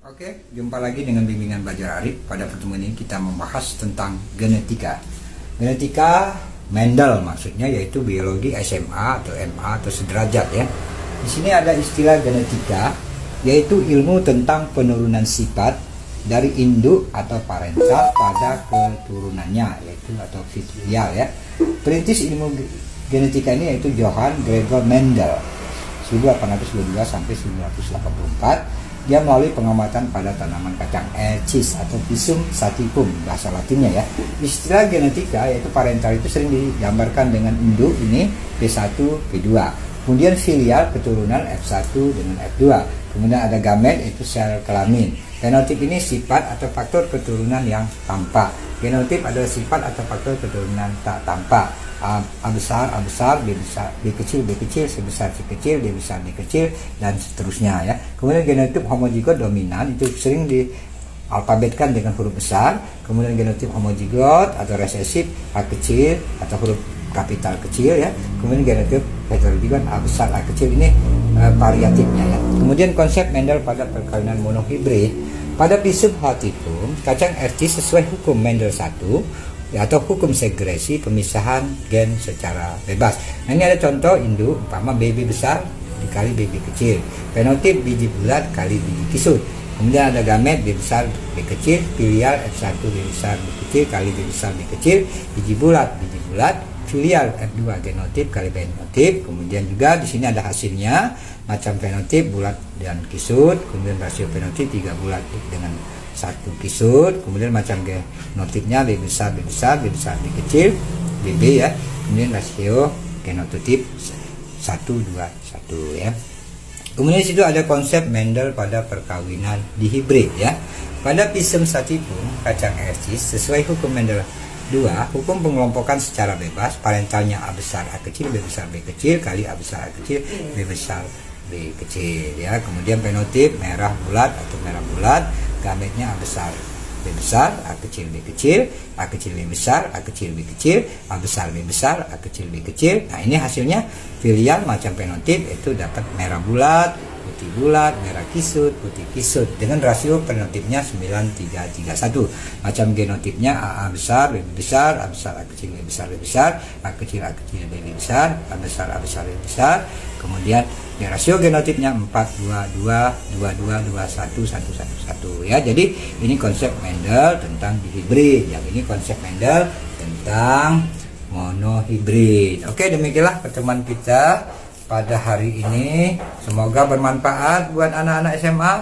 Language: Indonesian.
Oke, jumpa lagi dengan bimbingan belajar Arif. Pada pertemuan ini kita membahas tentang genetika. Genetika Mendel maksudnya, yaitu biologi SMA atau MA atau sederajat ya. Di sini ada istilah genetika, yaitu ilmu tentang penurunan sifat dari induk atau parental pada keturunannya, yaitu atau filial ya. Perintis ilmu genetika ini yaitu Johann Gregor Mendel 1822 sampai 1984. Dia melalui pengamatan pada tanaman kacang Ecis atau Pisum sativum bahasa Latinnya ya. Istilah genetika yaitu parental itu sering digambarkan dengan induk ini P1, P2. Kemudian filial keturunan F1 dengan F2. Kemudian ada gamet yaitu sel kelamin. Fenotip ini sifat atau faktor keturunan yang tampak. Genotip adalah sifat atau faktor keturunan tak tampak. A besar, B besar, B kecil, C besar, C kecil, D besar, D kecil, dan seterusnya ya. Kemudian genotip homozigot dominan itu sering dialfabetkan dengan huruf besar. Kemudian genotip homozigot atau resesif A kecil atau huruf kapital kecil ya. Kemudian genotip heterozigot A besar, A kecil, ini variatifnya ya. Kemudian konsep Mendel pada perkawinan monohibrid. Pada Pisum sativum, kacang Ecis sesuai hukum Mendel 1 atau hukum segresi pemisahan gen secara bebas. Nah, ini ada contoh induk, umpama BB besar dikali BB kecil. Fenotip biji bulat kali biji kisut. Kemudian ada gamet B besar B kecil, filial F1 B besar B kecil kali B besar B kecil, biji bulat, filial F2 genotip kali fenotip. Kemudian juga di sini ada hasilnya, macam fenotip bulat dan kisut, kemudian rasio fenotip 3 bulat dengan 1 kisut, kemudian macam genotipnya B besar, B kecil, BB ya. Kemudian rasio genotip 1, 2, 1 ya. Kemudian di situ ada konsep Mendel pada perkawinan dihibrid ya. Pada Pisum sativum kacang Ecis sesuai hukum Mendel 2, hukum pengelompokan secara bebas, parentalnya A besar A kecil B besar B kecil kali A besar A kecil B besar B kecil ya. Kemudian fenotip merah bulat atau merah bulat, gametnya A besar B besar, A kecil B kecil, A kecil B besar, A kecil B kecil, A besar B besar, A kecil B kecil. Nah, ini hasilnya filial macam fenotip itu dapat merah bulat, putih bulat, merah kisut, putih kisut dengan rasio fenotipnya 9331. Macam genotipnya AA besar, B besar, A besar, A kecil, B besar, B besar, A kecil, B besar, A besar, B besar. Kemudian rasio genotipnya 422222111 ya. Jadi ini konsep Mendel tentang dihibrid, yang ini konsep Mendel tentang monohibrid. Oke, demikianlah pertemuan kita pada hari ini. Semoga bermanfaat buat anak-anak SMA.